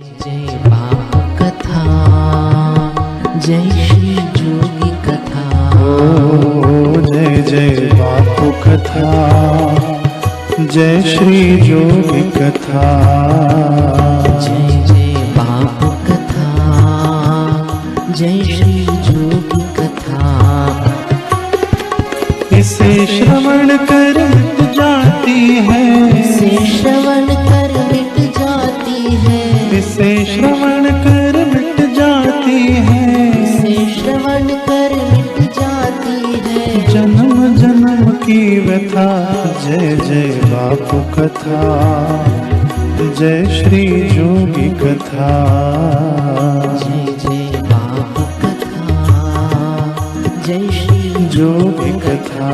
जय बाप कथा, जय श्री जोगी कथा। ओ जय जय बापू कथा, जय श्री जोगी कथा। जय जय बाप कथा, जय श्री जोगी कथा। इसे श्रवण कर मिट जाती है, इसे श्रवण कर मिट जाती है, इसे श्रवण कर मिट जाती है, इसे श्रवण कर मिट जाती है। जन्म जन्म की व्यथा। जय जय बापू कथा, जय श्री जोगी कथा। जय जय बाप कथा, जय श्री जोगी कथा।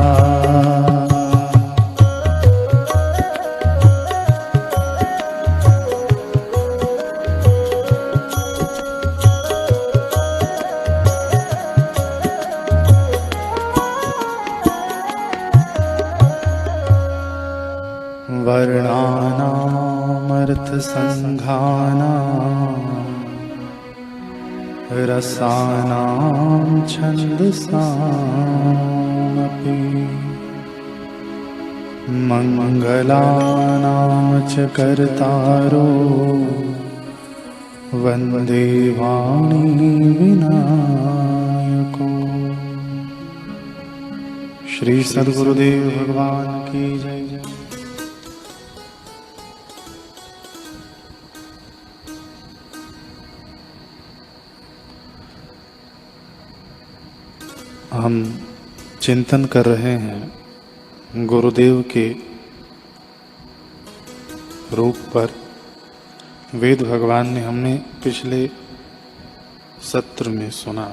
वर्णानामर्थ संघानां रसानां छन्दसामपि मंगलानां च कर्तारो वन्दे वाणी विनायको। श्री सद्गुरुदेव भगवान की जय जय। हम चिंतन कर रहे हैं गुरुदेव के रूप पर। वेद भगवान ने, हमने पिछले सत्र में सुना,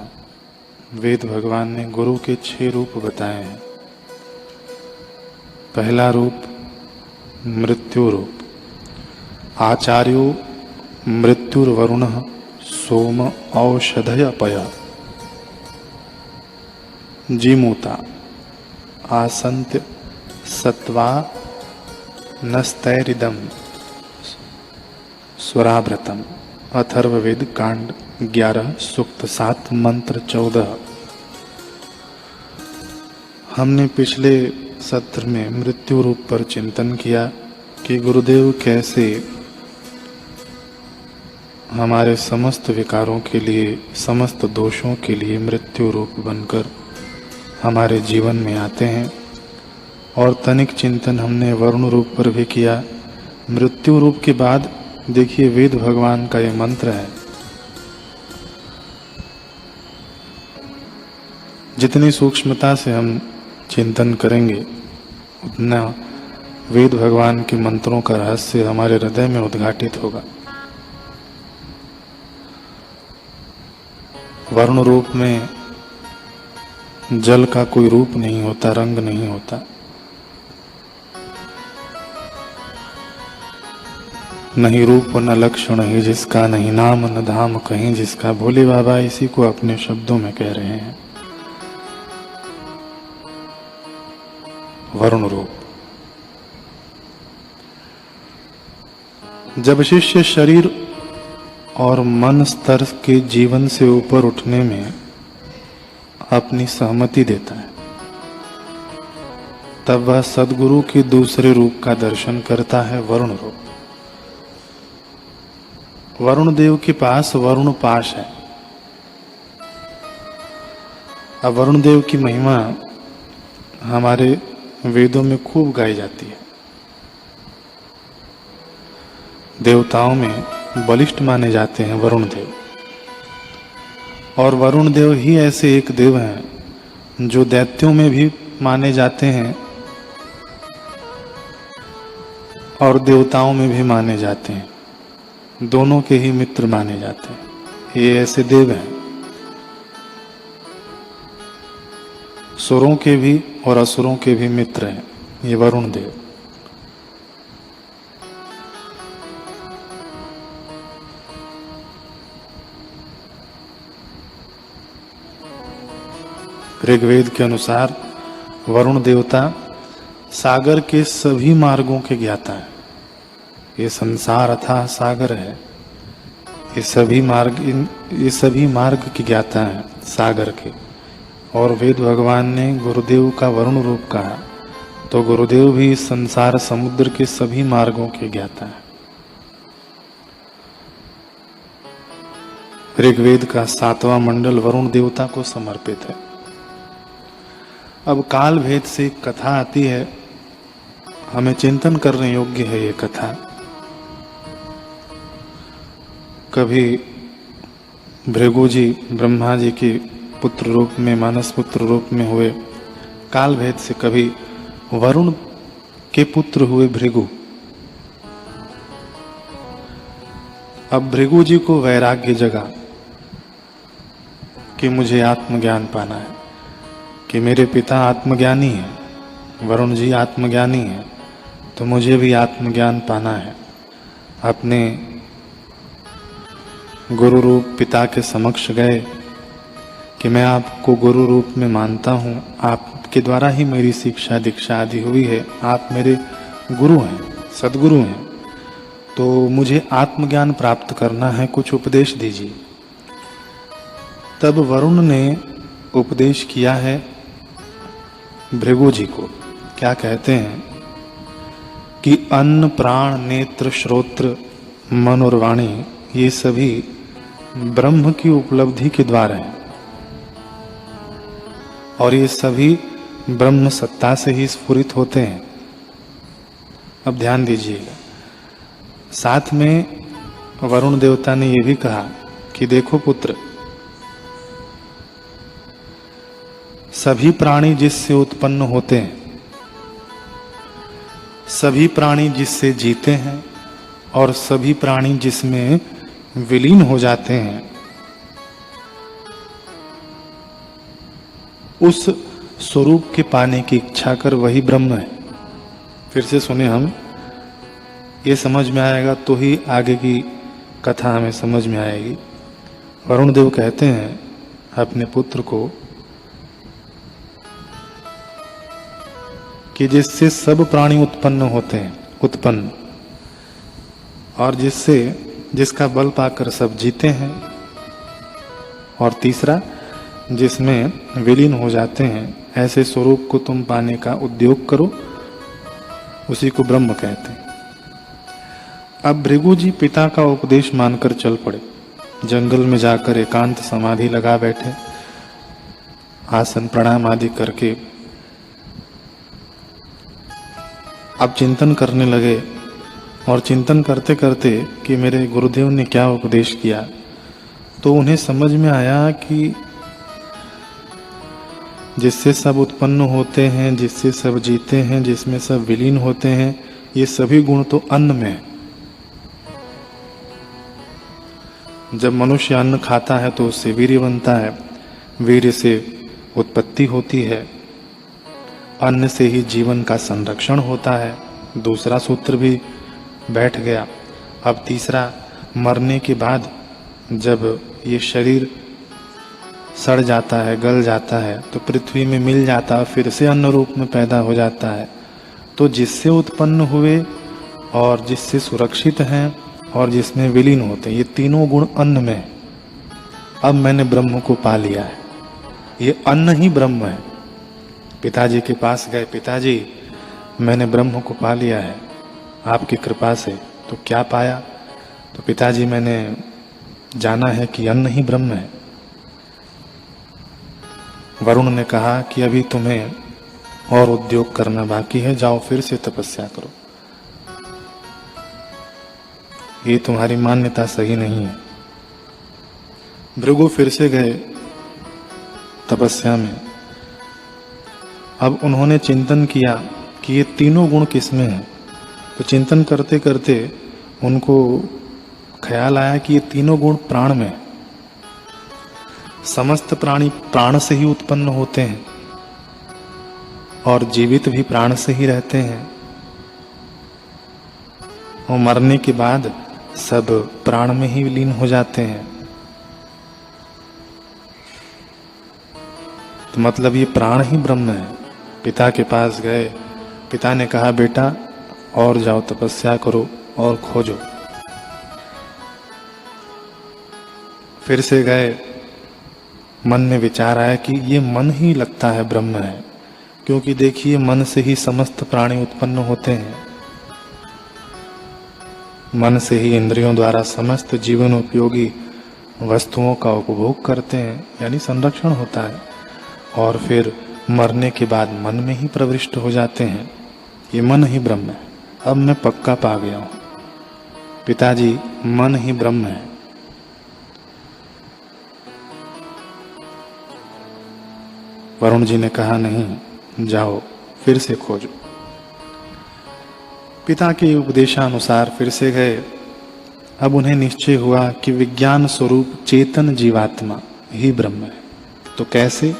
वेद भगवान ने गुरु के 6 रूप बताए हैं। पहला रूप मृत्यु रूप। आचार्यो मृत्युर्वरुणः सोम औषधयपय जीमूता आसन्त्य सत्वा नस्तैरिदम स्वराव्रतम। अथर्ववेद कांड 11 सूक्त 7 मंत्र 14। हमने पिछले सत्र में मृत्यु रूप पर चिंतन किया कि गुरुदेव कैसे हमारे समस्त विकारों के लिए, समस्त दोषों के लिए मृत्यु रूप बनकर हमारे जीवन में आते हैं। और तनिक चिंतन हमने वरुण रूप पर भी किया। मृत्यु रूप के बाद देखिए वेद भगवान का ये मंत्र है, जितनी सूक्ष्मता से हम चिंतन करेंगे उतना वेद भगवान के मंत्रों का रहस्य हमारे हृदय में उद्घाटित होगा। वरुण रूप में जल का कोई रूप नहीं होता, रंग नहीं होता। नहीं रूप न लक्षण ही जिसका, नहीं नाम न धाम कहीं जिसका। भोले बाबा इसी को अपने शब्दों में कह रहे हैं। वरुण रूप। जब शिष्य शरीर और मन स्तर के जीवन से ऊपर उठने में अपनी सहमति देता है, तब वह सद्गुरु के दूसरे रूप का दर्शन करता है, वरुण रूप। वरुण देव के पास वरुण पाश है। अब वरुण देव की महिमा हमारे वेदों में खूब गाई जाती है। देवताओं में बलिष्ठ माने जाते हैं वरुण देव। और वरुण देव ही ऐसे एक देव हैं जो दैत्यों में भी माने जाते हैं और देवताओं में भी माने जाते हैं। दोनों के ही मित्र माने जाते हैं। ये ऐसे देव हैं, सुरों के भी और असुरों के भी मित्र हैं ये वरुण देव। ऋग्वेद के अनुसार वरुण देवता सागर के सभी मार्गों के ज्ञाता है। ये संसार अथाह सागर है, ये सभी मार्ग की ज्ञाता हैं सागर के। और वेद भगवान ने गुरुदेव का वरुण रूप कहा, तो गुरुदेव भी इस संसार समुद्र के सभी मार्गों के ज्ञाता हैं। ऋग्वेद का 7वां मंडल वरुण देवता को समर्पित है। अब काल भेद से एक कथा आती है, हमें चिंतन करने योग्य है ये कथा। कभी भृगु जी ब्रह्मा जी के पुत्र रूप में, मानस पुत्र रूप में हुए काल भेद से, कभी वरुण के पुत्र हुए भृगु। अब भृगु जी को वैराग्य जगा कि मुझे आत्मज्ञान पाना है, कि मेरे पिता आत्मज्ञानी है, वरुण जी आत्मज्ञानी है, तो मुझे भी आत्मज्ञान पाना है। अपने गुरु रूप पिता के समक्ष गए कि मैं आपको गुरु रूप में मानता हूँ, आपके द्वारा ही मेरी शिक्षा दीक्षा आदि हुई है, आप मेरे गुरु हैं, सदगुरु हैं, तो मुझे आत्मज्ञान प्राप्त करना है, कुछ उपदेश दीजिए। तब वरुण ने उपदेश किया है भृगु जी को। क्या कहते हैं कि अन्न प्राण नेत्र श्रोत्र मन और वाणी ये सभी ब्रह्म की उपलब्धि के द्वार हैं, और ये सभी ब्रह्म सत्ता से ही स्फुरित होते हैं। अब ध्यान दीजिएगा, साथ में वरुण देवता ने यह भी कहा कि देखो पुत्र, सभी प्राणी जिससे उत्पन्न होते हैं, सभी प्राणी जिससे जीते हैं, और सभी प्राणी जिसमें विलीन हो जाते हैं, उस स्वरूप के पाने की इच्छा कर वही ब्रह्म है। फिर से सुने हम, ये समझ में आएगा तो ही आगे की कथा हमें समझ में आएगी। वरुण देव कहते हैं अपने पुत्र को कि जिससे सब प्राणी उत्पन्न होते हैं, उत्पन्न, और जिसका बल पाकर सब जीते हैं, और तीसरा जिसमें विलीन हो जाते हैं, ऐसे स्वरूप को तुम पाने का उद्योग करो, उसी को ब्रह्म कहते हैं। अब भृगु जी पिता का उपदेश मानकर चल पड़े, जंगल में जाकर एकांत समाधि लगा बैठे, आसन प्रणाम आदि करके अब चिंतन करने लगे। और चिंतन करते करते कि मेरे गुरुदेव ने क्या उपदेश किया, तो उन्हें समझ में आया कि जिससे सब उत्पन्न होते हैं, जिससे सब जीते हैं, जिसमें सब विलीन होते हैं, ये सभी गुण तो अन्न में है। जब मनुष्य अन्न खाता है तो उससे वीर्य बनता है, वीर्य से उत्पत्ति होती है, अन्न से ही जीवन का संरक्षण होता है। दूसरा सूत्र भी बैठ गया। अब तीसरा, मरने के बाद जब ये शरीर सड़ जाता है, गल जाता है, तो पृथ्वी में मिल जाता है, फिर से अन्न रूप में पैदा हो जाता है। तो जिससे उत्पन्न हुए और जिससे सुरक्षित हैं और जिसमें विलीन होते हैं, ये तीनों गुण अन्न में है। अब मैंने ब्रह्म को पा लिया है, ये अन्न ही ब्रह्म है। पिताजी के पास गए, पिताजी मैंने ब्रह्म को पा लिया है आपकी कृपा से। तो क्या पाया? तो पिताजी मैंने जाना है कि अन्न ही ब्रह्म है। वरुण ने कहा कि अभी तुम्हें और उद्योग करना बाकी है, जाओ फिर से तपस्या करो, ये तुम्हारी मान्यता सही नहीं है। भृगु फिर से गए तपस्या में। अब उन्होंने चिंतन किया कि ये तीनों गुण किसमें हैं। तो चिंतन करते करते उनको ख्याल आया कि ये तीनों गुण प्राण में है। समस्त प्राणी प्राण से ही उत्पन्न होते हैं और जीवित भी प्राण से ही रहते हैं, और मरने के बाद सब प्राण में ही विलीन हो जाते हैं। तो मतलब ये प्राण ही ब्रह्म है। पिता के पास गए, पिता ने कहा बेटा और जाओ तपस्या करो और खोजो। फिर से गए, मन में विचार आया कि ये मन ही लगता है ब्रह्म है, क्योंकि देखिए मन से ही समस्त प्राणी उत्पन्न होते हैं, मन से ही इंद्रियों द्वारा समस्त जीवन उपयोगी वस्तुओं का उपभोग करते हैं, यानी संरक्षण होता है, और फिर मरने के बाद मन में ही प्रविष्ट हो जाते हैं। ये मन ही ब्रह्म है। अब मैं पक्का पा गया हूं पिताजी, मन ही ब्रह्म है। वरुण जी ने कहा नहीं, जाओ फिर से खोजो। पिता के उपदेशानुसार फिर से गए। अब उन्हें निश्चय हुआ कि विज्ञान स्वरूप चेतन जीवात्मा ही ब्रह्म है। तो कैसे?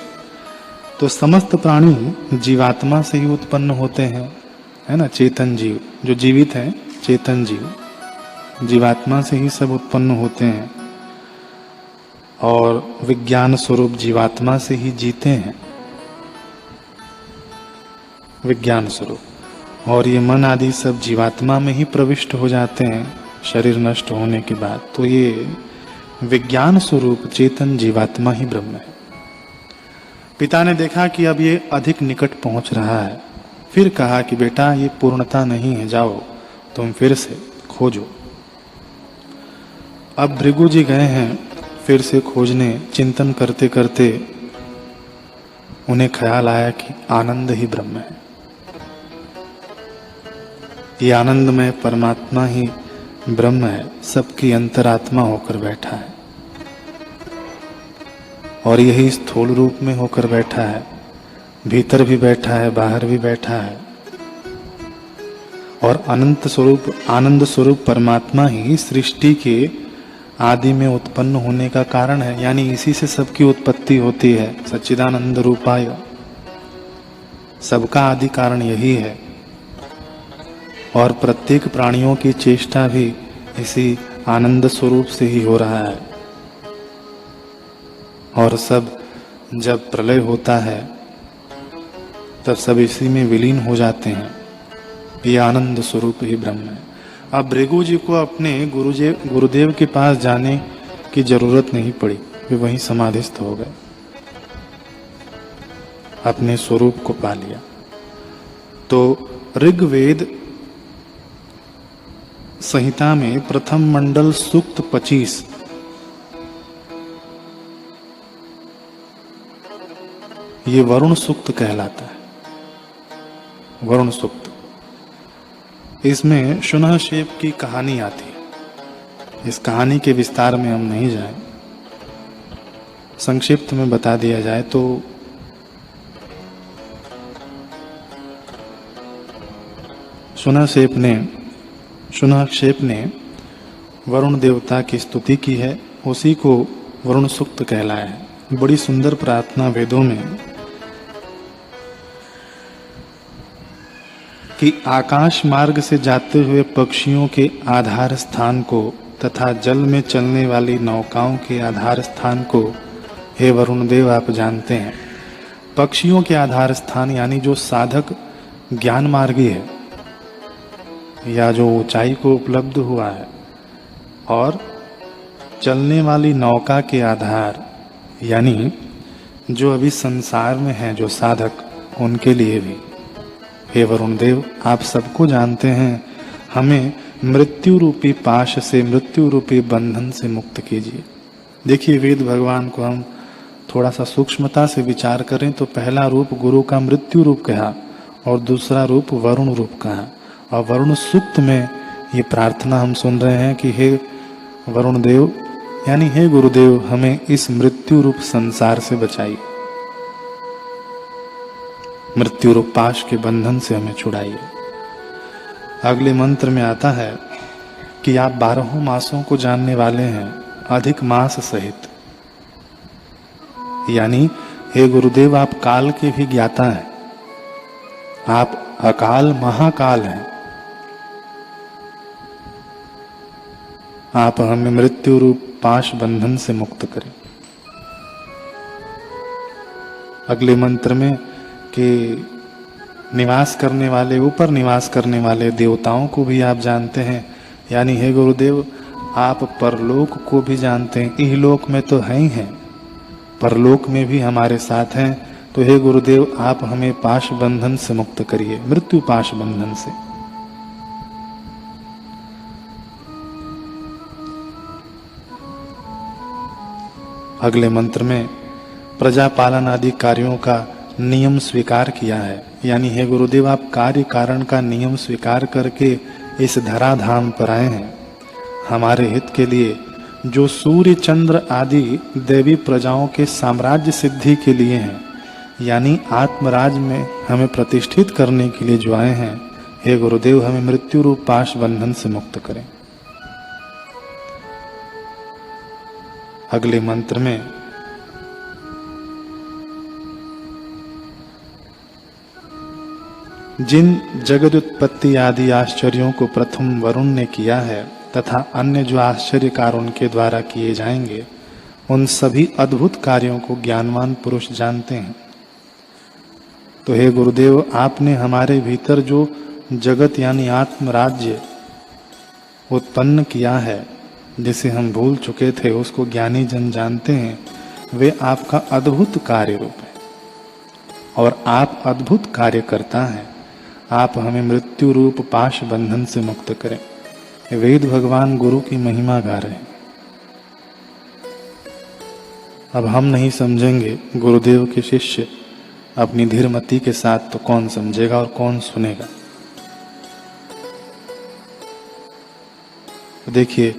तो समस्त प्राणी जीवात्मा से ही उत्पन्न होते हैं, है ना। चेतन जीव जो जीवित हैं, चेतन जीव जीवात्मा से ही सब उत्पन्न होते हैं, और विज्ञान स्वरूप जीवात्मा से ही जीते हैं, विज्ञान स्वरूप। और ये मन आदि सब जीवात्मा में ही प्रविष्ट हो जाते हैं शरीर नष्ट होने के बाद। तो ये विज्ञान स्वरूप चेतन जीवात्मा ही ब्रह्म है। पिता ने देखा कि अब ये अधिक निकट पहुंच रहा है, फिर कहा कि बेटा ये पूर्णता नहीं है, जाओ तुम फिर से खोजो। अब भृगु जी गए हैं फिर से खोजने। चिंतन करते करते उन्हें ख्याल आया कि आनंद ही ब्रह्म है। ये आनंदमय परमात्मा ही ब्रह्म है, सबकी अंतरात्मा होकर बैठा है, और यही स्थूल रूप में होकर बैठा है, भीतर भी बैठा है, बाहर भी बैठा है। और अनंत स्वरूप, आनंद स्वरूप परमात्मा ही सृष्टि के आदि में उत्पन्न होने का कारण है, यानी इसी से सबकी उत्पत्ति होती है। सच्चिदानंद रूपाय, सबका आदि कारण यही है। और प्रत्येक प्राणियों की चेष्टा भी इसी आनंद स्वरूप से ही हो रहा है। और सब जब प्रलय होता है तब सब इसी में विलीन हो जाते हैं। ये आनंद स्वरूप ही ब्रह्म है। अब भृगु जी को अपने गुरुदेव के पास जाने की जरूरत नहीं पड़ी, वे वहीं समाधिस्थ हो गए, अपने स्वरूप को पा लिया। तो ऋग्वेद संहिता में प्रथम मंडल सूक्त 25 ये वरुण सूक्त कहलाता है। वरुण सूक्त, इसमें शुनहशेप की कहानी आती है। इस कहानी के विस्तार में हम नहीं जाएं, संक्षिप्त में बता दिया जाए तो शुनहक्षेप ने वरुण देवता की स्तुति की है, उसी को वरुण सूक्त कहलाया है। बड़ी सुंदर प्रार्थना वेदों में कि आकाश मार्ग से जाते हुए पक्षियों के आधार स्थान को तथा जल में चलने वाली नौकाओं के आधार स्थान को हे वरुण देव आप जानते हैं। पक्षियों के आधार स्थान यानी जो साधक ज्ञान मार्गी है या जो ऊंचाई को उपलब्ध हुआ है, और चलने वाली नौका के आधार यानी जो अभी संसार में है जो साधक, उनके लिए भी हे वरुण देव आप सबको जानते हैं, हमें मृत्यु रूपी पाश से, मृत्यु रूपी बंधन से मुक्त कीजिए। देखिए वेद भगवान को हम थोड़ा सा सूक्ष्मता से विचार करें तो पहला रूप गुरु का मृत्यु रूप कहा और दूसरा रूप वरुण रूप कहा। और वरुण सूक्त में ये प्रार्थना हम सुन रहे हैं कि हे वरुण देव यानी हे गुरुदेव हमें इस मृत्यु रूप संसार से बचाइए, मृत्यु रूप पाश के बंधन से हमें छुड़ाइए। अगले मंत्र में आता है कि आप 12 मासों को जानने वाले हैं अधिक मास सहित, यानी हे गुरुदेव आप काल के भी ज्ञाता हैं, आप अकाल महाकाल हैं, आप हमें मृत्यु रूप पाश बंधन से मुक्त करें। अगले मंत्र में कि निवास करने वाले, ऊपर निवास करने वाले देवताओं को भी आप जानते हैं, यानी हे गुरुदेव आप परलोक को भी जानते हैं, इहलोक में तो है ही हैं, परलोक में भी हमारे साथ हैं। तो हे गुरुदेव, आप हमें पाश बंधन से मुक्त करिए, मृत्यु पाश बंधन से। अगले मंत्र में प्रजा पालन आदि कार्यों का नियम स्वीकार किया है, यानी हे गुरुदेव, आप कार्य कारण का नियम स्वीकार करके इस धराधाम पर आए हैं हमारे हित के लिए। जो सूर्य चंद्र आदि देवी प्रजाओं के साम्राज्य सिद्धि के लिए हैं, यानी आत्मराज में हमें प्रतिष्ठित करने के लिए जो आए हैं, हे गुरुदेव, हमें मृत्यु रूप पाश बंधन से मुक्त करें। अगले मंत्र में जिन जगत उत्पत्ति आदि आश्चर्यों को प्रथम वरुण ने किया है तथा अन्य जो आश्चर्य कार्य उनके द्वारा किए जाएंगे, उन सभी अद्भुत कार्यों को ज्ञानवान पुरुष जानते हैं। तो हे गुरुदेव, आपने हमारे भीतर जो जगत यानी आत्मराज्य उत्पन्न किया है, जिसे हम भूल चुके थे, उसको ज्ञानी जन जानते हैं। वे आपका अद्भुत कार्य रूप है और आप अद्भुत कार्य करता है। आप हमें मृत्यु रूप पाश बंधन से मुक्त करें। वेद भगवान गुरु की महिमा गा रहे हैं। अब हम नहीं समझेंगे गुरुदेव के शिष्य अपनी धीरमति के साथ, तो कौन समझेगा और कौन सुनेगा। देखिए,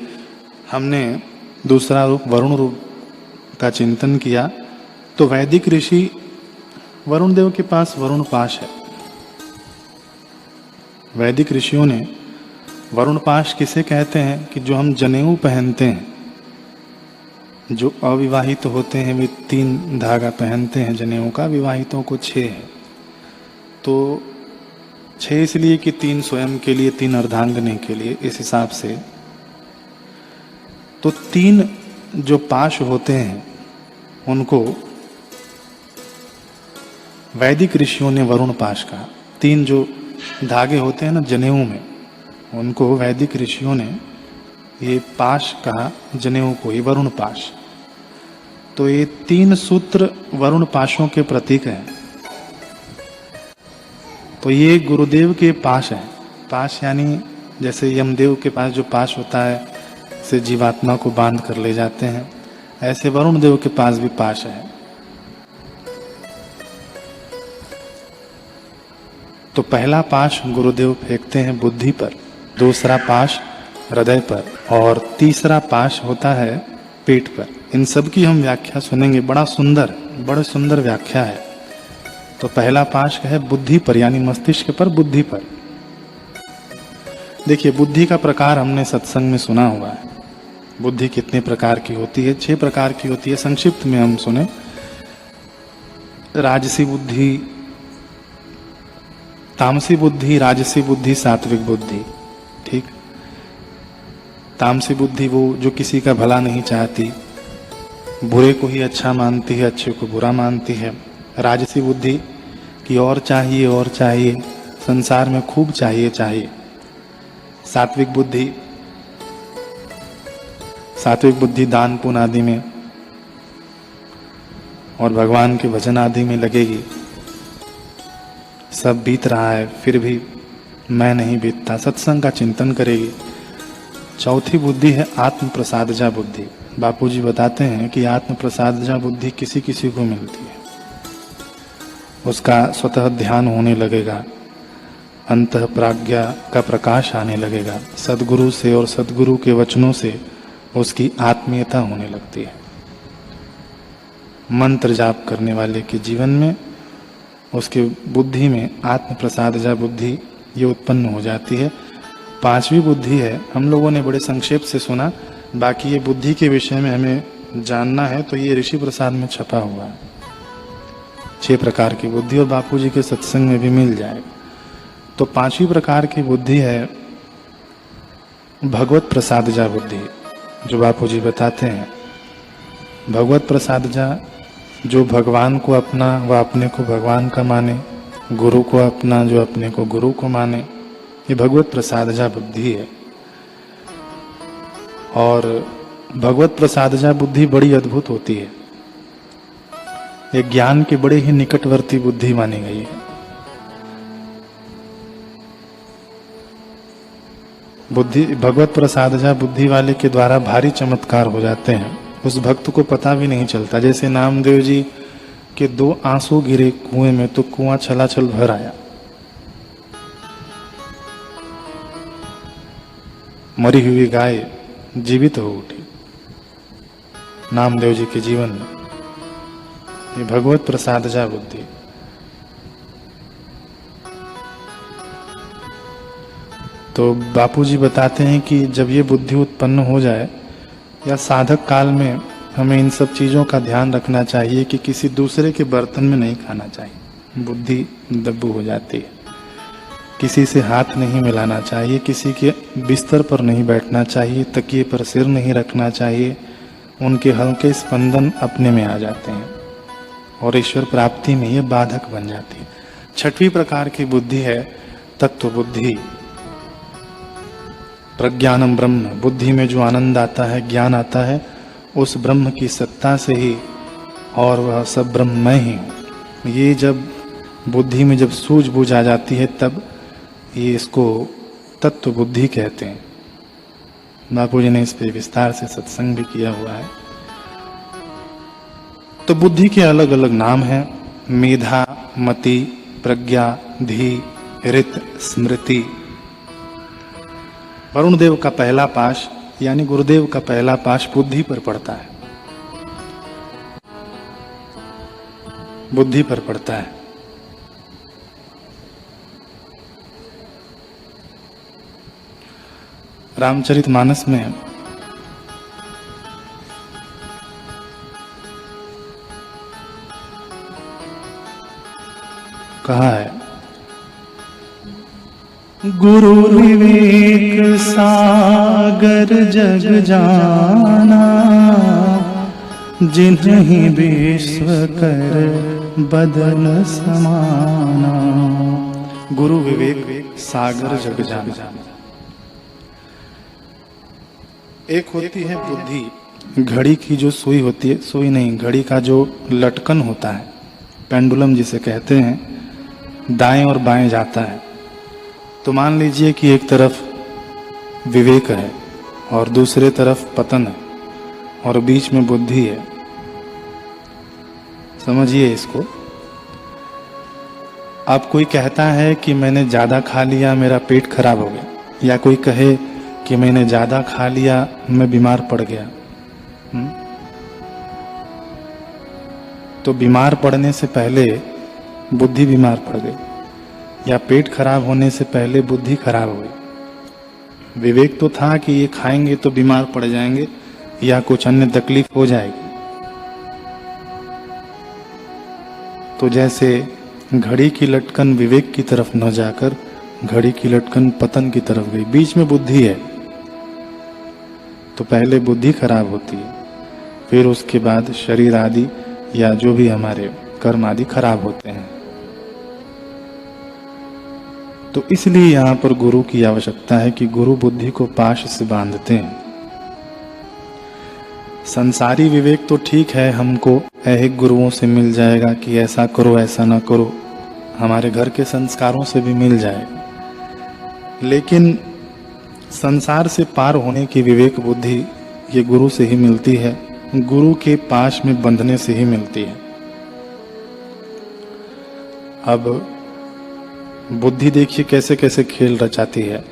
हमने दूसरा रूप वरुण रूप का चिंतन किया, तो वैदिक ऋषि वरुण देव के पास वरुण पाश है। वैदिक ऋषियों ने वरुण पाश किसे कहते हैं कि जो हम जनेऊ पहनते हैं, जो अविवाहित होते हैं वे 3 धागा पहनते हैं जनेऊ का, विवाहितों को 6 है। तो 6 इसलिए कि 3 स्वयं के लिए, 3 अर्धांगिनी के लिए, इस हिसाब से। तो 3 जो पाश होते हैं उनको वैदिक ऋषियों ने वरुण पाश कहा। 3 जो धागे होते हैं ना जनेऊ में, उनको वैदिक ऋषियों ने ये पाश कहा, जनेऊ को ही वरुण पाश। तो ये 3 सूत्र वरुण पाशों के प्रतीक हैं। तो ये गुरुदेव के पाश हैं। पाश यानी जैसे यमदेव के पास जो पाश होता है, से जीवात्मा को बांध कर ले जाते हैं, ऐसे वरुण देव के पास भी पाश है। तो पहला पाश गुरुदेव फेंकते हैं बुद्धि पर, दूसरा पाश हृदय पर और तीसरा पाश होता है पेट पर। इन सब की हम व्याख्या सुनेंगे, बड़ा सुंदर व्याख्या है। तो पहला पाश है बुद्धि पर, यानी मस्तिष्क पर, बुद्धि पर। देखिए, बुद्धि का प्रकार हमने सत्संग में सुना हुआ है। बुद्धि कितने प्रकार की होती है? 6 प्रकार की होती है। संक्षिप्त में हम सुने, राजसी बुद्धि, तामसी बुद्धि, राजसी बुद्धि, सात्विक बुद्धि। ठीक, तामसी बुद्धि वो जो किसी का भला नहीं चाहती, बुरे को ही अच्छा मानती है, अच्छे को बुरा मानती है। राजसी बुद्धि की और चाहिए, संसार में खूब चाहिए। सात्विक बुद्धि दान पुण्य आदि में और भगवान के भजन आदि में लगेगी। सब बीत रहा है फिर भी मैं नहीं बीतता, सत्संग का चिंतन करेगी। चौथी बुद्धि है आत्म प्रसादजा बुद्धि। बापूजी बताते हैं कि आत्म प्रसादजा बुद्धि किसी किसी को मिलती है। उसका स्वतः ध्यान होने लगेगा, अंतः प्राज्ञा का प्रकाश आने लगेगा, सद्गुरु से और सद्गुरु के वचनों से उसकी आत्मीयता होने लगती है। मंत्र जाप करने वाले के जीवन में, उसके बुद्धि में आत्म प्रसादजा बुद्धि ये उत्पन्न हो जाती है। 5वीं बुद्धि है, हम लोगों ने बड़े संक्षेप से सुना, बाकी ये बुद्धि के विषय में हमें जानना है तो ये ऋषि प्रसाद में छपा हुआ है। 6 प्रकार की बुद्धि और बापूजी के सत्संग में भी मिल जाएगा। तो 5वीं प्रकार की बुद्धि है भगवत प्रसादजा बुद्धि, जो बापूजी बताते हैं। भगवत प्रसादजा, जो भगवान को अपना वह अपने को भगवान का माने, गुरु को अपना जो अपने को गुरु को माने, ये भगवत प्रसादजा बुद्धि है। और भगवत प्रसादजा बुद्धि बड़ी अद्भुत होती है। ये ज्ञान के बड़े ही निकटवर्ती बुद्धि मानी गई है। बुद्धि भगवत प्रसादजा बुद्धि वाले के द्वारा भारी चमत्कार हो जाते हैं, उस भक्त को पता भी नहीं चलता। जैसे नामदेव जी के 2 आंसू गिरे कुएं में तो कुआं छलाछल भर आया। मरी हुई गाय जीवित हो उठी नामदेव जी के जीवन में। ये भगवत प्रसादजा बुद्धि। तो बापूजी बताते हैं कि जब ये बुद्धि उत्पन्न हो जाए या साधक काल में हमें इन सब चीजों का ध्यान रखना चाहिए कि किसी दूसरे के बर्तन में नहीं खाना चाहिए, बुद्धि दब्बू हो जाती है। किसी से हाथ नहीं मिलाना चाहिए, किसी के बिस्तर पर नहीं बैठना चाहिए, तकिए पर सिर नहीं रखना चाहिए। उनके हल्के स्पंदन अपने में आ जाते हैं और ईश्वर प्राप्ति में ये बाधक बन जाती है। 6वीं प्रकार की बुद्धि है तत्व बुद्धि। प्रज्ञानम ब्रह्म, बुद्धि में जो आनंद आता है, ज्ञान आता है, उस ब्रह्म की सत्ता से ही, और वह सब ब्रह्म मैं ही हूँ। ये जब बुद्धि में जब सूझबूझ आ जाती है तब ये इसको तत्व बुद्धि कहते हैं। बापू जी ने इस पे विस्तार से सत्संग भी किया हुआ है। तो बुद्धि के अलग अलग नाम हैं। मेधा, मति, प्रज्ञा, धी, ऋत, स्मृति। वरुण देव का पहला पाश यानी गुरुदेव का पहला पाश बुद्धि पर पड़ता है, बुद्धि पर पड़ता है। रामचरितमानस में कहा है, गुरु विवेक सागर जग जाना, जिन्हीं विश्व कर बदन समाना। गुरु विवेक सागर जग जाना। एक होती है बुद्धि, घड़ी की जो सुई होती है, सुई नहीं, घड़ी का जो लटकन होता है, पेंडुलम जिसे कहते हैं, दाएं और बाएं जाता है। तो मान लीजिए कि एक तरफ विवेक है और दूसरे तरफ पतन है और बीच में बुद्धि है। समझिए इसको। अब कोई कहता है कि मैंने ज्यादा खा लिया, मेरा पेट खराब हो गया, या कोई कहे कि मैंने ज्यादा खा लिया, मैं बीमार पड़ गया। तो बीमार पड़ने से पहले बुद्धि बीमार पड़ गई, या पेट खराब होने से पहले बुद्धि खराब हो गई। विवेक तो था कि ये खाएंगे तो बीमार पड़ जाएंगे या कुछ अन्य तकलीफ हो जाएगी। तो जैसे घड़ी की लटकन विवेक की तरफ न जाकर घड़ी की लटकन पतन की तरफ गई, बीच में बुद्धि है, तो पहले बुद्धि खराब होती है, फिर उसके बाद शरीर आदि या जो भी हमारे कर्म आदि खराब होते हैं। तो इसलिए यहाँ पर गुरु की आवश्यकता है कि गुरु बुद्धि को पाश से बांधते हैं। संसारी विवेक तो ठीक है, हमको ऐहिक गुरुओं से मिल जाएगा कि ऐसा करो ऐसा ना करो, हमारे घर के संस्कारों से भी मिल जाएगा। लेकिन संसार से पार होने की विवेक बुद्धि ये गुरु से ही मिलती है, गुरु के पाश में बंधने से ही मिलती है। अब बुद्धि देखिए कैसे कैसे खेल रचाती है।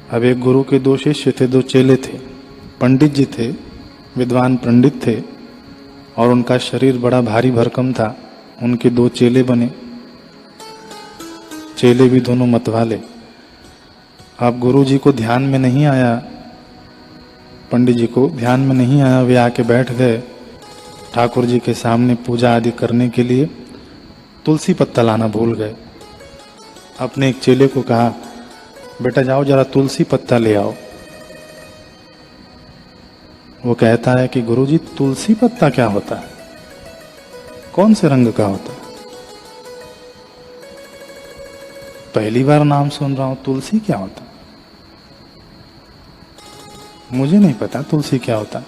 अब एक गुरु के 2 शिष्य थे, 2 चेले थे। पंडित जी थे, विद्वान पंडित थे, और उनका शरीर बड़ा भारी भरकम था। उनके 2 चेले बने, चेले भी दोनों मतवाले। अब गुरु जी को ध्यान में नहीं आया, पंडित जी को ध्यान में नहीं आया, वे आके बैठ गए ठाकुर जी के सामने पूजा आदि करने के लिए। तुलसी पत्ता लाना भूल गए। अपने एक चेले को कहा, बेटा जाओ जरा तुलसी पत्ता ले आओ। वो कहता है कि गुरुजी तुलसी पत्ता क्या होता है, कौन से रंग का होता है, पहली बार नाम सुन रहा हूं, तुलसी क्या होता है। मुझे नहीं पता तुलसी क्या होता।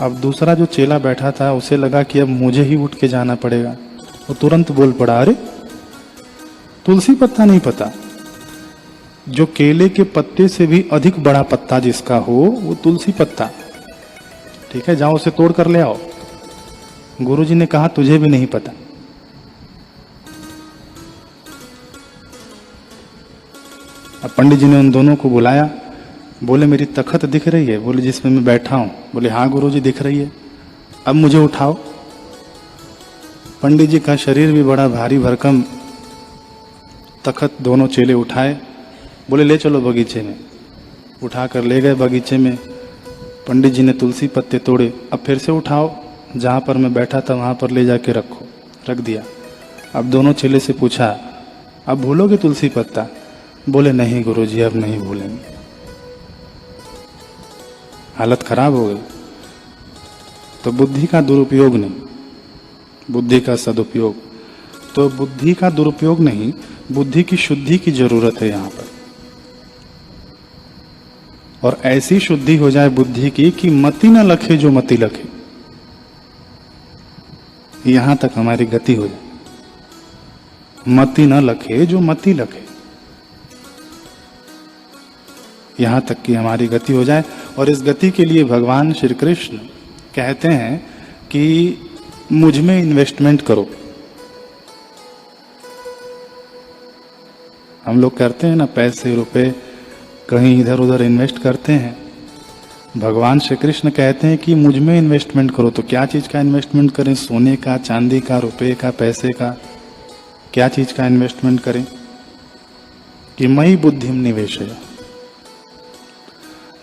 अब दूसरा जो चेला बैठा था उसे लगा कि अब मुझे ही उठ के जाना पड़ेगा। वो तुरंत बोल पड़ा, अरे तुलसी पत्ता नहीं पता? जो केले के पत्ते से भी अधिक बड़ा पत्ता जिसका हो वो तुलसी पत्ता। ठीक है, जाओ उसे तोड़ कर ले आओ। गुरुजी ने कहा तुझे भी नहीं पता। अब पंडित जी ने उन दोनों को बुलाया। बोले मेरी तखत दिख रही है? बोले जिसमें मैं बैठा हूं। बोले हाँ गुरुजी दिख रही है। अब मुझे उठाओ। पंडित जी का शरीर भी बड़ा भारी भरकम। तखत दोनों चेले उठाए। बोले ले चलो बगीचे में। उठा कर ले गए बगीचे में। पंडित जी ने तुलसी पत्ते तोड़े। अब फिर से उठाओ, जहाँ पर मैं बैठा था वहाँ पर ले जाके रखो। रख दिया। अब दोनों चेले से पूछा अब भूलोगे तुलसी पत्ता? बोले नहीं गुरुजी अब नहीं भूलेंगे। हालत खराब हो गई। तो बुद्धि का दुरुपयोग नहीं, बुद्धि का सदुपयोग। तो बुद्धि का दुरुपयोग नहीं, बुद्धि की शुद्धि की जरूरत है यहाँ पर। और ऐसी शुद्धि हो जाए बुद्धि की कि मति न लखे जो मति लखे, यहां तक हमारी गति हो जाए। मति न लखे जो मति लखे, यहां तक कि हमारी गति हो जाए। और इस गति के लिए भगवान श्री कृष्ण कहते हैं कि मुझ में इन्वेस्टमेंट करो। हम लोग करते हैं ना, पैसे रुपए कहीं इधर उधर इन्वेस्ट करते हैं। भगवान श्री कृष्ण कहते हैं कि मुझ में इन्वेस्टमेंट करो। तो क्या चीज का इन्वेस्टमेंट करें? सोने का, चांदी का, रुपए का, पैसे का? क्या चीज का इन्वेस्टमेंट करें? कि मयि बुद्धिम निवेशय,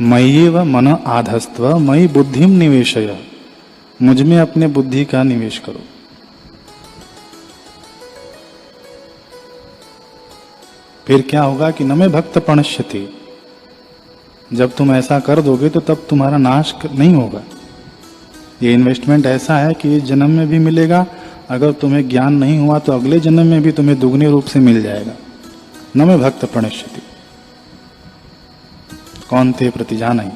मय्येव मन आधस्त्व मयि बुद्धिम निवेशय। मुझ में अपने बुद्धि का निवेश करो। फिर क्या होगा कि न मे भक्त प्रणश्यति। जब तुम ऐसा कर दोगे तो तब तुम्हारा नाश नहीं होगा। ये इन्वेस्टमेंट ऐसा है कि इस जन्म में भी मिलेगा। अगर तुम्हें ज्ञान नहीं हुआ तो अगले जन्म में भी तुम्हें दुगने रूप से मिल जाएगा। न मे भक्त प्रणश्यति। कौन ते प्रति जान ही।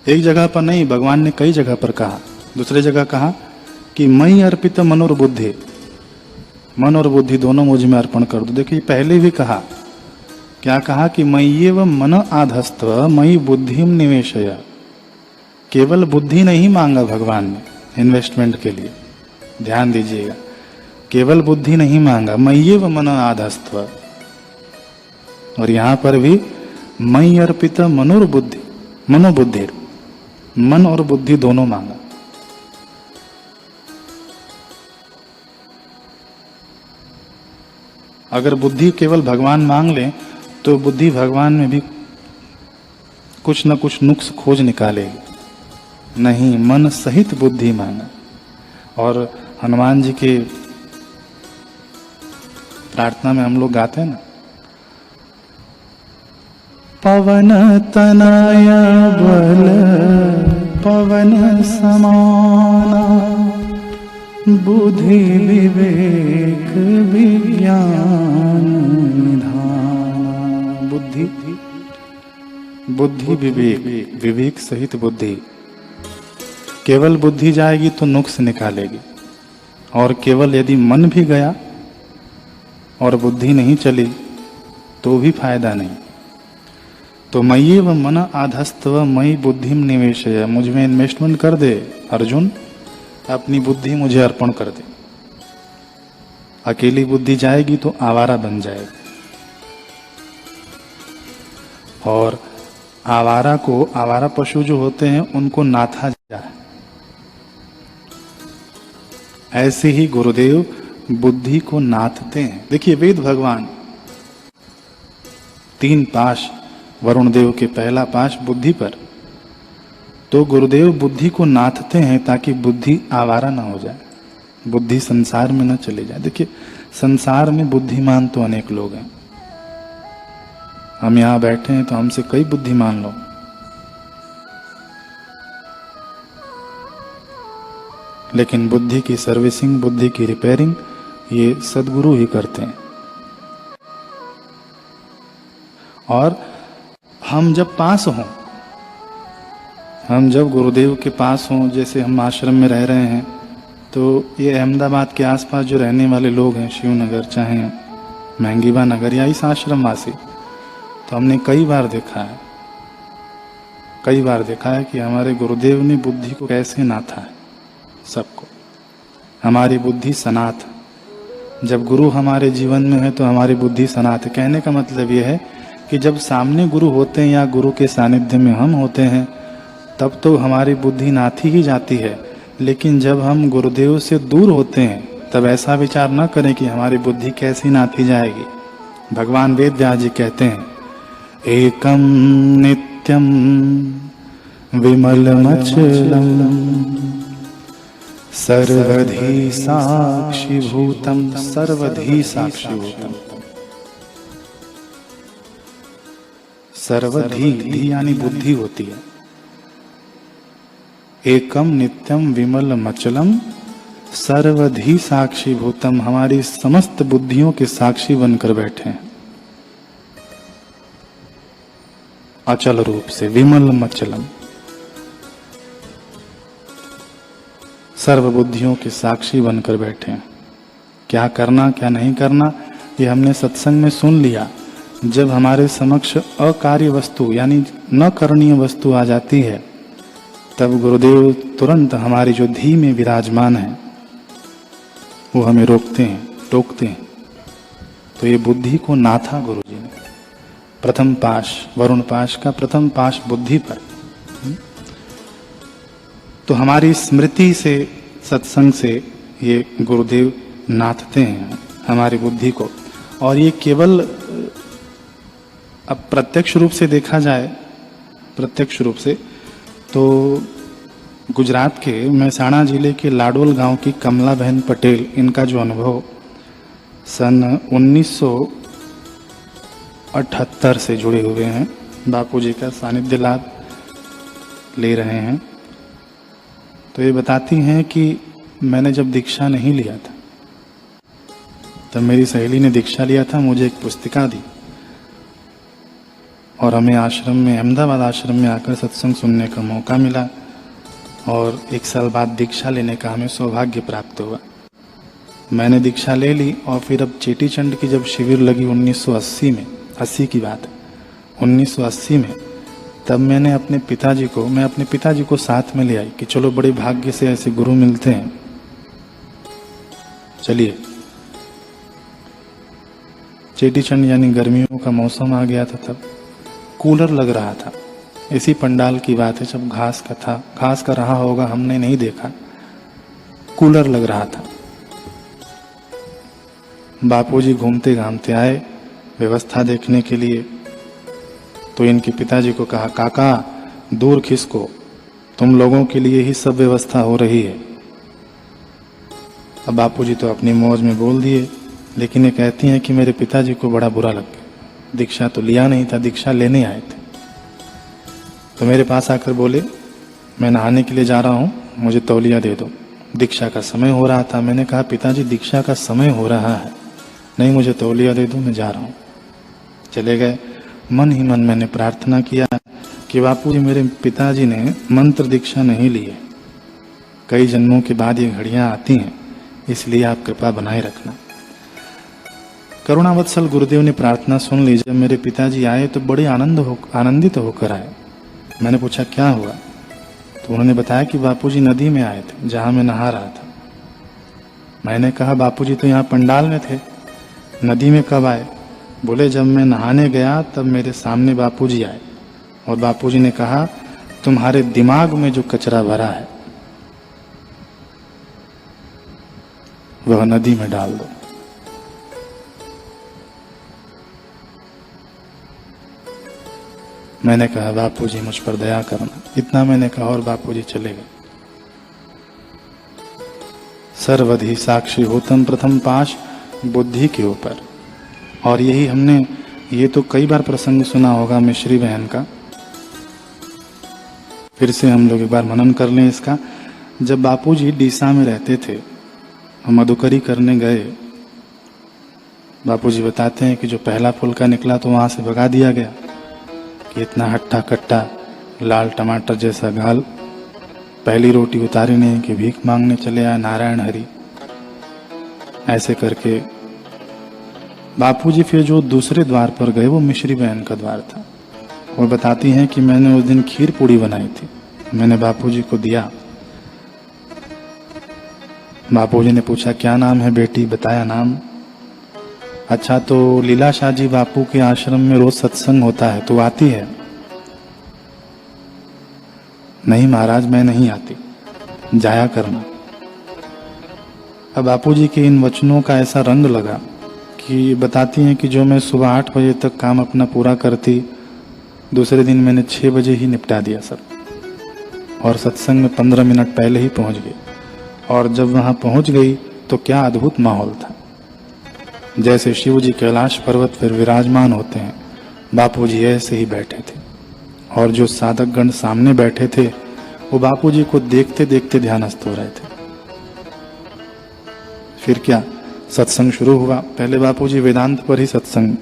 एक जगह पर नहीं, भगवान ने कई जगह पर कहा। दूसरे जगह कहा कि मयि अर्पित मन और बुद्धि, मन और बुद्धि दोनों मुझ में अर्पण कर दो। देखिए पहले भी कहा, क्या कहा कि मय्येव मन आधस्त्व मयि बुद्धिम निवेशय। केवल बुद्धि नहीं मांगा भगवान ने इन्वेस्टमेंट के लिए, ध्यान दीजिएगा। केवल बुद्धि नहीं मांगा, मय्येव मन आधस्त्व। और यहां पर भी मयि अर्पित मनोबुद्धि, मनोबुद्धि, मन और बुद्धि दोनों मांगा। अगर बुद्धि केवल भगवान मांग ले तो बुद्धि भगवान में भी कुछ न कुछ नुक्स खोज निकालेगी। नहीं, मन सहित बुद्धि मांगा। और हनुमान जी के प्रार्थना में हम लोग गाते हैं ना, पवन तनया बल पवन समाना बुद्धि विवेक विज्ञान निधान। बुद्धि, बुद्धि विवेक, विवेक सहित बुद्धि। केवल बुद्धि जाएगी तो नुक्स निकालेगी। और केवल यदि मन भी गया और बुद्धि नहीं चली तो भी फायदा नहीं। तो मय्येव मन आधस्त्व मयि बुद्धिम निवेशय। मुझ में इन्वेस्टमेंट कर दे अर्जुन, अपनी बुद्धि मुझे अर्पण कर दे। अकेली बुद्धि जाएगी तो आवारा बन जाएगी। और आवारा को, आवारा पशु जो होते हैं उनको नाथा जाए। ऐसे ही गुरुदेव बुद्धि को नाथते हैं। देखिए वेद भगवान 3 पाश, वरुण देव के पहला पाश बुद्धि पर, तो गुरुदेव बुद्धि को नाथते हैं ताकि बुद्धि आवारा ना हो जाए, बुद्धि संसार में न चले जाए। देखिए संसार में बुद्धिमान तो अनेक लोग हैं। हम यहां बैठे हैं तो हमसे कई बुद्धिमान लोग, लेकिन बुद्धि की सर्विसिंग, बुद्धि की रिपेयरिंग ये सदगुरु ही करते हैं। और हम जब पास हों, हम जब गुरुदेव के पास हों, जैसे हम आश्रम में रह रहे हैं, तो ये अहमदाबाद के आसपास जो रहने वाले लोग हैं, शिवनगर चाहे महंगीबा नगर या इस आश्रम वासी, तो हमने कई बार देखा है कि हमारे गुरुदेव ने बुद्धि को कैसे नाथा है सबको। हमारी बुद्धि सनाथ, जब गुरु हमारे जीवन में है तो हमारी बुद्धि सनाथ है। कहने का मतलब यह है कि जब सामने गुरु होते हैं या गुरु के सानिध्य में हम होते हैं तब तो हमारी बुद्धि नाथी ही जाती है, लेकिन जब हम गुरुदेव से दूर होते हैं तब ऐसा विचार न करें कि हमारी बुद्धि कैसी नाथी जाएगी। भगवान वेद व्यास जी कहते हैं, एकम नित्यम विमलमचलम सर्वधी साक्षीभूतम, सर्वधी साक्षीभूतम। सर्वधी, धी यानी बुद्धि होती है। एकम नित्यम विमल मचलम सर्वधी साक्षीभूतम, हमारी समस्त बुद्धियों के साक्षी बनकर बैठे हैं अचल रूप से, विमल मचलम, सर्व बुद्धियों के साक्षी बनकर बैठे हैं। क्या करना क्या नहीं करना ये हमने सत्संग में सुन लिया। जब हमारे समक्ष अकार्य वस्तु यानी न करणीय वस्तु आ जाती है तब गुरुदेव तुरंत हमारी जो धी में विराजमान है वो हमें रोकते हैं, टोकते हैं। तो ये बुद्धि को नाथा गुरु जी ने, प्रथम पाश, वरुण पाश का प्रथम पाश बुद्धि पर। तो हमारी स्मृति से, सत्संग से ये गुरुदेव नाथते हैं हमारी बुद्धि को। और ये केवल अब प्रत्यक्ष रूप से देखा जाए, प्रत्यक्ष रूप से तो गुजरात के महसाणा जिले के लाडोल गांव की कमला बहन पटेल, इनका जो अनुभव सन 1978 से जुड़े हुए हैं, बापूजी का सानिध्य लाभ ले रहे हैं, तो ये बताती हैं कि मैंने जब दीक्षा नहीं लिया था तब मेरी सहेली ने दीक्षा लिया था, मुझे एक पुस्तिका दी और हमें आश्रम में, अहमदाबाद आश्रम में आकर सत्संग सुनने का मौका मिला और 1 साल बाद दीक्षा लेने का हमें सौभाग्य प्राप्त हुआ। मैंने दीक्षा ले ली और फिर अब चेटी चंड की जब शिविर लगी 1980 में, 80 की बात है, 1980 में, तब मैं अपने पिताजी को साथ में ले आई कि चलो बड़े भाग्य से ऐसे गुरु मिलते हैं, चलिए। चेटी चंड यानी गर्मियों का मौसम आ गया था, तब कूलर लग रहा था। इसी पंडाल की बात है जब घास का था, घास का रहा होगा, हमने नहीं देखा, कूलर लग रहा था। बापूजी घूमते घामते आए व्यवस्था देखने के लिए, तो इनके पिताजी को कहा, काका दूर खिसको, तुम लोगों के लिए ही सब व्यवस्था हो रही है। अब बापूजी तो अपनी मौज में बोल दिए, लेकिन ये कहती हैं कि मेरे पिताजी को बड़ा बुरा लग गया। दीक्षा तो लिया नहीं था, दीक्षा लेने आए थे। तो मेरे पास आकर बोले, मैं नहाने के लिए जा रहा हूँ, मुझे तौलिया दे दो, दीक्षा का समय हो रहा था। मैंने कहा, पिताजी दीक्षा का समय हो रहा है, नहीं मुझे तौलिया दे दो, मैं जा रहा हूँ। चले गए। मन ही मन मैंने प्रार्थना किया कि बापूजी, मेरे पिताजी ने मंत्र दीक्षा नहीं ली है, कई जन्मों के बाद ये घड़ियाँ आती हैं, इसलिए आप कृपा बनाए रखना। करुणावत्सल गुरुदेव ने प्रार्थना सुन ली। जब मेरे पिताजी आए तो बड़े आनंदित होकर आए। मैंने पूछा क्या हुआ, तो उन्होंने बताया कि बापूजी नदी में आए थे जहाँ मैं नहा रहा था। मैंने कहा, बापूजी तो यहाँ पंडाल में थे, नदी में कब आए? बोले, जब मैं नहाने गया तब मेरे सामने बापूजी आए और बापूजी ने कहा, तुम्हारे दिमाग में जो कचरा भरा है वह नदी में डाल दो। मैंने कहा, बापूजी मुझ पर दया करना, इतना मैंने कहा और बापूजी चले गए। सर्वधि साक्षी होतम, प्रथम पाश बुद्धि के ऊपर। और यही हमने, ये तो कई बार प्रसंग सुना होगा मिश्री बहन का, फिर से हम लोग एक बार मनन कर लें इसका। जब बापूजी डीसा में रहते थे, हम मधुकरी करने गए, बापूजी बताते हैं कि जो पहला फुलका निकला तो वहां से भगा दिया गया। कि इतना हट्टा कट्टा लाल टमाटर जैसा गाल, पहली रोटी उतारी नहीं कि भीख मांगने चले आए नारायण हरि। ऐसे करके बापूजी फिर जो दूसरे द्वार पर गए वो मिश्री बहन का द्वार था। वो बताती हैं कि मैंने उस दिन खीर पूड़ी बनाई थी, मैंने बापूजी को दिया। बापूजी ने पूछा क्या नाम है बेटी, बताया नाम। अच्छा तो लीलाशाह जी बापू के आश्रम में रोज सत्संग होता है तो आती है? नहीं महाराज मैं नहीं आती, जाया करना। अब बापूजी के इन वचनों का ऐसा रंग लगा कि बताती हैं कि जो मैं सुबह 8 बजे तक काम अपना पूरा करती, दूसरे दिन मैंने 6 बजे ही निपटा दिया सब, और सत्संग में 15 मिनट पहले ही पहुंच गई। और जब वहां पहुंच गई तो क्या अद्भुत माहौल था, जैसे शिव जी कैलाश पर्वत पर विराजमान होते हैं, बापूजी ऐसे ही बैठे थे। और जो साधक गण सामने बैठे थे वो बापूजी को देखते देखते ध्यानस्थ हो रहे थे। फिर क्या सत्संग शुरू हुआ। पहले बापूजी वेदांत पर ही सत्संग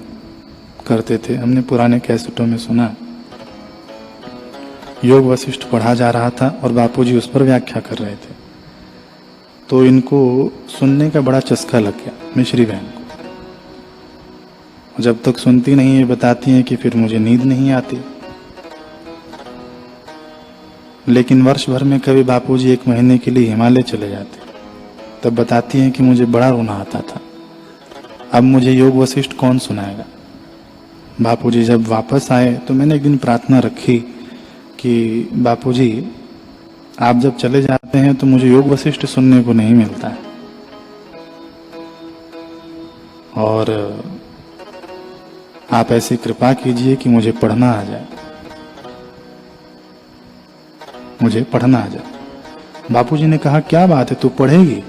करते थे, हमने पुराने कैसेटों में सुना। योग वशिष्ठ पढ़ा जा रहा था और बापूजी उस पर व्याख्या कर रहे थे, तो इनको सुनने का बड़ा चस्का लग गया मिश्री बहन को। जब तक सुनती नहीं है बताती हैं कि फिर मुझे नींद नहीं आती। लेकिन वर्ष भर में कभी बापूजी 1 महीने के लिए हिमालय चले जाते, तब बताती हैं कि मुझे बड़ा रोना आता था। अब मुझे योग वशिष्ठ कौन सुनाएगा। बापूजी जब वापस आए तो मैंने एक दिन प्रार्थना रखी कि बापूजी आप जब चले जाते हैं तो मुझे योग वशिष्ठ सुनने को नहीं मिलता है, और आप ऐसी कृपा कीजिए कि मुझे पढ़ना आ जाए, मुझे पढ़ना आ जाए। बापूजी ने कहा क्या बात है तू पढ़ेगी?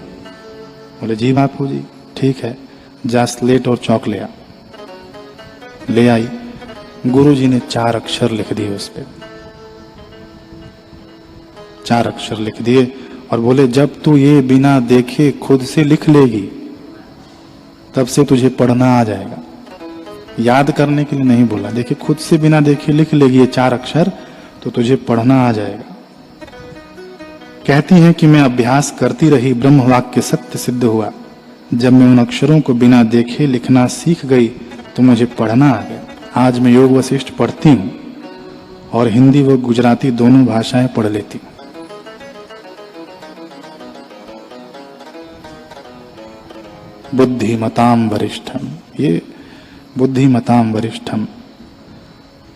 बोले जी बापूजी ठीक है, जा स्लेट और चौक ले आ। ले आई। गुरुजी ने 4 अक्षर लिख दिए उस पे, 4 अक्षर लिख दिए और बोले जब तू ये बिना देखे खुद से लिख लेगी तब से तुझे पढ़ना आ जाएगा। याद करने के लिए नहीं बोला, देखिए खुद से बिना देखे लिख लेगी ये 4 अक्षर तो तुझे पढ़ना आ जाएगा। कहती हैं कि मैं अभ्यास करती रही, ब्रह्म वाक्य सत्य सिद्ध हुआ। जब मैं उन अक्षरों को बिना देखे लिखना सीख गई तो मुझे पढ़ना आ गया। आज मैं योग वशिष्ठ पढ़ती हूँ और हिंदी व गुजराती दोनों भाषाएं पढ़ लेती हूँ। बुद्धिमताम वरिष्ठम, ये बुद्धिमताम वरिष्ठम।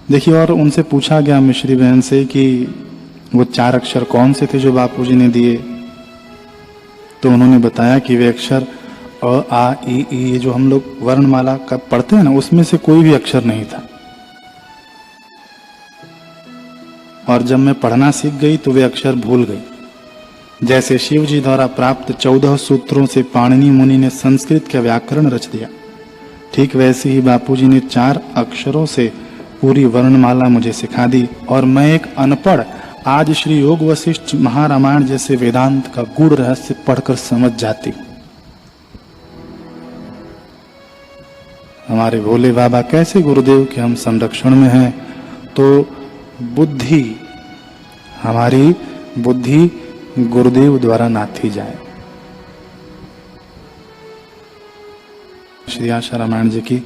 देखिए, और उनसे पूछा गया मिश्री बहन से कि वो 4 अक्षर कौन से थे जो बापूजी ने दिए, तो उन्होंने बताया कि वे अक्षर अ आ ई ई, ये जो हम लोग वर्णमाला का पढ़ते हैं ना, उसमें से कोई भी अक्षर नहीं था। और जब मैं पढ़ना सीख गई तो वे अक्षर भूल गई। जैसे शिव जी द्वारा प्राप्त 14 सूत्रों से पाणिनि मुनि ने संस्कृत का व्याकरण रच दिया, ठीक वैसे ही बापूजी ने 4 अक्षरों से पूरी वर्णमाला मुझे सिखा दी। और मैं एक अनपढ़ आज श्री योग वशिष्ठ महारामायण जैसे वेदांत का गूढ़ रहस्य पढ़कर समझ जाती हूं। हमारे भोले बाबा कैसे गुरुदेव के हम संरक्षण में हैं, तो बुद्धि, हमारी बुद्धि गुरुदेव द्वारा नाथी जाए। श्री आशा रामायण जी की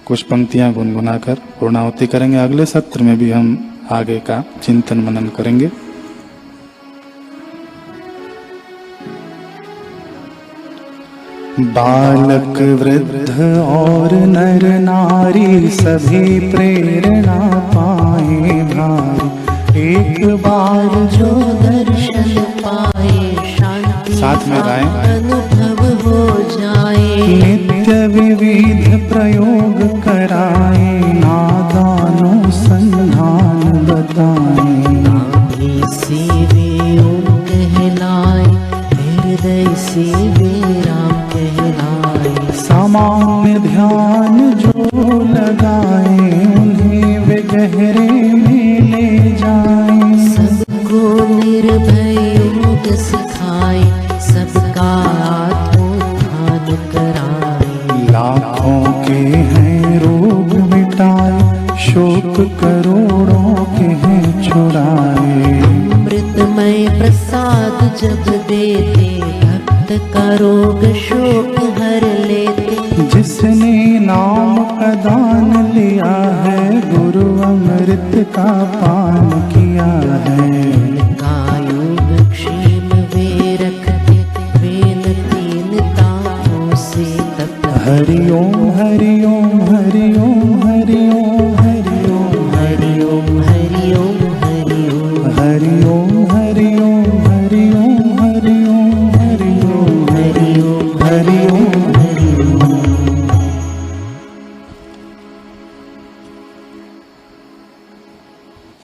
कुछ पंक्तियां गुनगुनाकर पूर्णाहुति करेंगे। अगले सत्र में भी हम आगे का चिंतन मनन करेंगे। बालक वृद्ध और नर नारी सभी प्रेरणा पाए भारी, एक बार जो दर्शन पाए शांति साथ में गाएं। अनुभव हो जाए। नित्य विविध प्रयोग कराए, नादानो संधान बताए। नाभि से वे ओम कहलाए, हृदय से वे राम कहलाए। सामान्य ध्यान जो लगाए, उन्हें वे गहरे में ले जाए। सबको निर्भय योग सिखाए, सबका आत्मोत्थान कराए। लाखों के हैं रोग मिटाए, शोक करो जब देते भक्त का रोग शोक हर लेते। जिसने नाम का दान लिया है गुरु अमृत का पान किया है। कायोग क्षेम वे रखते वेन तीन तापों से तप। हरि ओम